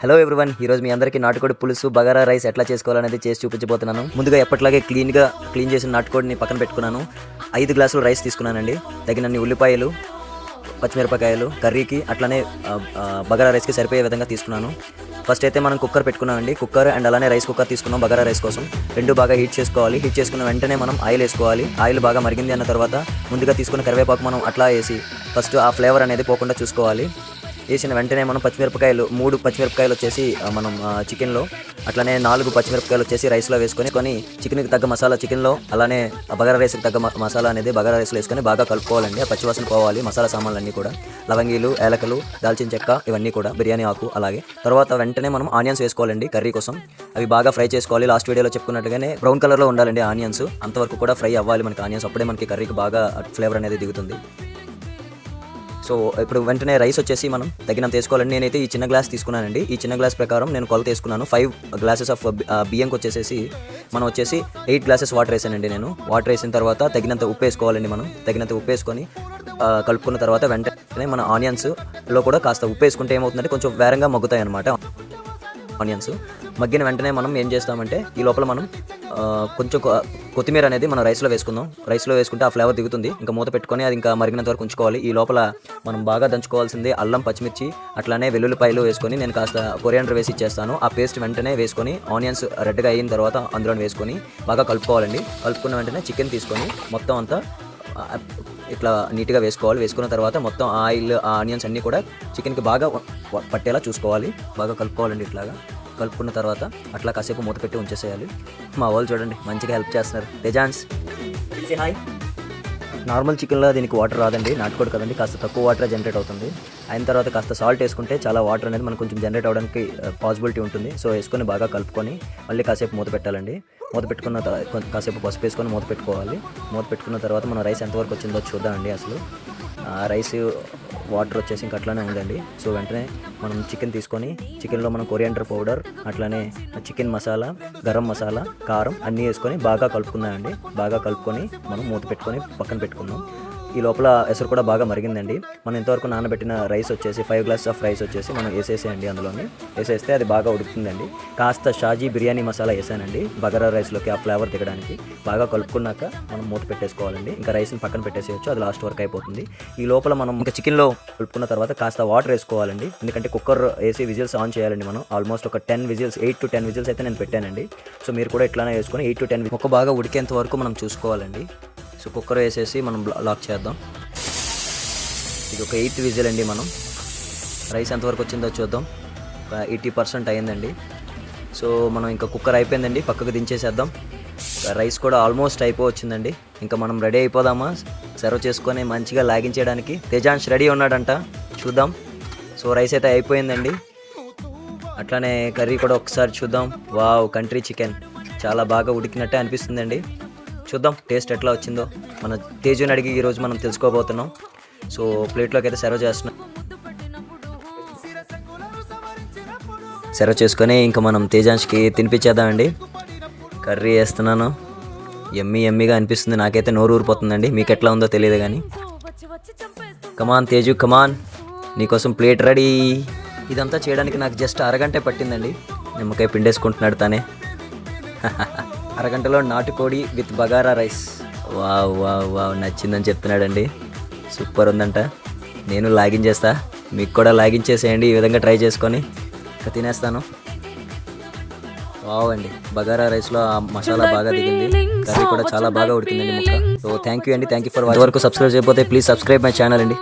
Hello everyone, ఈ రోజు మీ అందరికీ నాటుకోడి పులుసు బగారా రైస్ ఎట్లా చేసుకోవాలనేది చేసి చూపించబోతున్నాను. ముందుగా ఎప్పటిలాగే క్లీన్ చేసిన నాటుకోడిని పక్కన పెట్టుకున్నాను. 5 గ్లాసులు రైస్ తీసుకున్నానండి. తగినన్ని ఉల్లిపాయలు, పచ్చిమిరపకాయలు కర్రీకి అట్లానే బగారా రైస్కి సరిపోయే విధంగా తీసుకున్నాను. ఫస్ట్ అయితే మనం కుక్కర్ పెట్టుకున్నామండి. కుక్కర్ అండ్ అలానే రైస్ కుక్కర్ తీసుకున్నాం బగారా రైస్ కోసం. రెండు బాగా హీట్ చేసుకోవాలి. హీట్ చేసుకున్న వెంటనే మనం ఆయిల్ వేసుకోవాలి. ఆయిల్ బాగా మరిగింది అన్న తర్వాత ముందుగా తీసుకున్న కరివేపాకు మనం అట్లా వేసి ఫస్ట్ ఆ ఫ్లేవర్ అనేది పోకుండా చూసుకోవాలి. వేసిన వెంటనే మనం 3 పచ్చిమిరపకాయలు వచ్చేసి మనం చికెన్లో, అట్లానే 4 పచ్చిమిరపకాయలు వచ్చేసి రైస్లో వేసుకొని చికెన్కి తగ్గ మసాలా చికెన్లో, అలానే బగారా రైస్కి తగ్గ మసాలా అనేది బగారా రైస్లో వేసుకొని బాగా కలుపుకోవాలండి. ఆ పచ్చివాసన పోవాలి. మసాలా సామాన్లన్నీ కూడా, లవంగీలు, ఏలకలు, దాల్చిన చెక్క, ఇవన్నీ కూడా, బిర్యానీ ఆకు. అలాగే తర్వాత వెంటనే మనం ఆనియన్స్ వేసుకోవాలండి కర్రీ కోసం. అవి బాగా ఫ్రై చేసుకోవాలి. లాస్ట్ వీడియోలో చెప్పుకున్నట్టుగానే బ్రౌన్ కలర్లో ఉండాలండి ఆనియన్స్. అంతవరకు కూడా ఫ్రై అవ్వాలి మనకి ఆనియన్స్. అప్పుడే మనకి కర్రీకి బాగా ఫ్లేవర్ అనేది దిగుతుంది. సో ఇప్పుడు వెంటనే రైస్ వచ్చేసి మనం తగినంత వేసుకోవాలండి. నేనైతే ఈ చిన్న గ్లాస్ తీసుకున్నానండి. ఈ చిన్న గ్లాస్ ప్రకారం నేను కొలత వేసుకున్నాను. 5 గ్లాసెస్ ఆఫ్ బియ్యంకి వచ్చేసి మనం వచ్చేసి 8 గ్లాసెస్ వాటర్ వేసానండి నేను. వాటర్ వేసిన తర్వాత తగినంత ఉప్పు వేసుకోవాలండి. మనం తగినంత ఉప్పు వేసుకొని కలుపుకున్న తర్వాత వెంటనే మన ఆనియన్స్లో కూడా కాస్త ఉప్పు వేసుకుంటే ఏమవుతుందంటే కొంచెం వేరంగా మగ్గుతాయి అన్నమాట. ఆనియన్స్ మగ్గిన వెంటనే మనం ఏం చేస్తామంటే ఈ లోపల మనం కొంచెం కొత్తిమీర అనేది మనం రైస్లో వేసుకుందాం. రైస్లో వేసుకుంటే ఆ ఫ్లేవర్ దిగుతుంది. ఇంకా మూత పెట్టుకొని అది ఇంకా మరిగినంత వరకు ఉంచుకోవాలి. ఈ లోపల మనం బాగా దంచుకోవాల్సింది అల్లం, పచ్చిమిర్చి, అట్లానే వెల్లుల్లిపాయలు వేసుకొని నేను కాస్త కొరియాండర్ వేసి ఇచ్చేస్తాను. ఆ పేస్ట్ వెంటనే వేసుకొని ఆనియన్స్ రెడ్గా అయిన తర్వాత అందులో వేసుకొని బాగా కలుపుకోవాలండి. కలుపుకున్న వెంటనే చికెన్ తీసుకొని మొత్తం అంతా ఇట్లా నీట్గా వేసుకోవాలి. వేసుకున్న తర్వాత మొత్తం ఆయిల్, ఆనియన్స్ అన్నీ కూడా చికెన్కి బాగా పట్టేలా చూసుకోవాలి. బాగా కలుపుకోవాలండి. ఇట్లాగా కలుపుకున్న తర్వాత అట్లా కాసేపు మూత పెట్టి ఉంచేసేయాలి. మా వాళ్ళు చూడండి మంచిగా హెల్ప్ చేస్తున్నారు. తేజాన్స్ హాయ్. నార్మల్ చికెన్లో దీనికి వాటర్ రాదండి, నాటుకోడు కదండి, కాస్త తక్కువ వాటర్ జనరేట్ అవుతుంది. అయిన తర్వాత కాస్త సాల్ట్ వేసుకుంటే చాలా వాటర్ అనేది మనకు కొంచెం జనరేట్ అవ్వడానికి పాసిబిలిటీ ఉంటుంది. సో వేసుకొని బాగా కలుపుకొని మళ్ళీ కాసేపు మూత పెట్టాలండి. మూత పెట్టుకున్న కాసేపు పసుపు వేసుకొని మూత పెట్టుకోవాలి. మూత పెట్టుకున్న తర్వాత మన రైస్ ఎంతవరకు వచ్చిందో చూద్దామండి. అసలు రైస్ వాటర్ వచ్చేసి ఇంక అట్లానే ఉందండి. సో వెంటనే మనం చికెన్ తీసుకొని చికెన్లో మనం కొరియాండర్ పౌడర్, అట్లానే చికెన్ మసాలా, గరం మసాలా, కారం అన్నీ వేసుకొని బాగా కలుపుకుందామండి. బాగా కలుపుకొని మనం మూత పెట్టుకొని పక్కన పెట్టుకుందాం. ఈ లోపల ఎసరు కూడా బాగా మరిగిందండి. మనం ఇంతవరకు నానబెట్టిన రైస్ వచ్చేసి 5 గ్లాసెస్ ఆఫ్ రైస్ వచ్చేసి మనం వేసేసేయండి. అందులోని వేసేస్తే అది బాగా ఉడుకుతుందండి. కాస్త షాజీ బిర్యానీ మసాలా వేసానండి బగారా రైస్లోకి ఆ ఫ్లేవర్ దిగడానికి. బాగా కలుపుకున్నాక మనం మూత పెట్టేసుకోవాలండి. ఇంకా రైస్ని పక్కన పెట్టేసేయచ్చు, అది లాస్ట్ వరకు అయిపోతుంది. ఈ లోపల మనం ఇంకా చికెన్లో కలుపుకున్న తర్వాత కాస్త వాటర్ వేసుకోవాలండి. ఎందుకంటే కుక్కర్ వేసి విజిల్స్ ఆన్ చేయాలండి. మనం ఆల్మోస్ట్ ఒక 10 విజిల్స్, 8 to 10 విజిల్స్ అయితే నేను పెట్టానండి. సో మీరు కూడా ఇట్లానే వేసుకొని 8 to 10 ముక్క బాగా ఉడికేంత వరకు మనం చూసుకోవాలండి. సో కుక్కర్ వేసేసి మనం లాక్ చేద్దాం. ఇది ఒక 8 విజిల్ అండి. మనం రైస్ ఎంతవరకు వచ్చిందో చూద్దాం. 80% అయిందండి. సో మనం ఇంకా కుక్కర్ అయిపోయిందండి, పక్కకు దించేసేద్దాం. రైస్ కూడా ఆల్మోస్ట్ అయిపోవచ్చిందండి. ఇంకా మనం రెడీ అయిపోదామా సర్వ్ చేసుకొని మంచిగా లాగించేయడానికి. తేజాన్స్ రెడీ ఉన్నాడంట, చూద్దాం. సో రైస్ అయితే అయిపోయిందండి. అట్లానే కర్రీ కూడా ఒకసారి చూద్దాం. వావ్, కంట్రీ చికెన్ చాలా బాగా ఉడికినట్టే అనిపిస్తుందండి. చూద్దాం టేస్ట్ ఎట్లా వచ్చిందో. మన తేజుని అడిగి ఈరోజు మనం తెలుసుకోబోతున్నాం. సో ప్లేట్లోకి అయితే సర్వ్ చేస్తున్నాం. సర్వ్ చేసుకొని ఇంకా మనం తేజాన్స్కి తినిపించేద్దామండి. కర్రీ వేస్తున్నాను. ఎమ్మీగా అనిపిస్తుంది. నాకైతే నోరు ఊరిపోతుందండి. మీకు ఎట్లా ఉందో తెలియదు కానీ. కమాన్ తేజు, కమాన్, నీకోసం ప్లేట్ రెడీ. ఇదంతా చేయడానికి నాకు జస్ట్ అరగంటే పట్టిందండి. నిమ్మకాయ పిండేసుకుంటున్నాడు తానే. అరగంటలో నాటుకోడి with bagara rice. Wow wow wow, నచ్చిందని చెప్తున్నాడండి. సూపర్ ఉందంట. నేను లాగిన్ చేస్తా, మీకు కూడా లాగిన్ చేసేయండి. ఈ విధంగా ట్రై చేసుకొని ఇంకా తినేస్తాను. వావ్ అండి, బగారా రైస్లో ఆ మసాలా బాగా దిగింది. కర్రీ కూడా చాలా బాగా ఉడికిందండి ముక్క. సో థ్యాంక్ యూ అండి. Thank you for watching. వరకు సబ్స్క్రైబ్ చేయకపోతే ప్లీజ్ సబ్స్క్రైబ్ మై ఛానల్ అండి.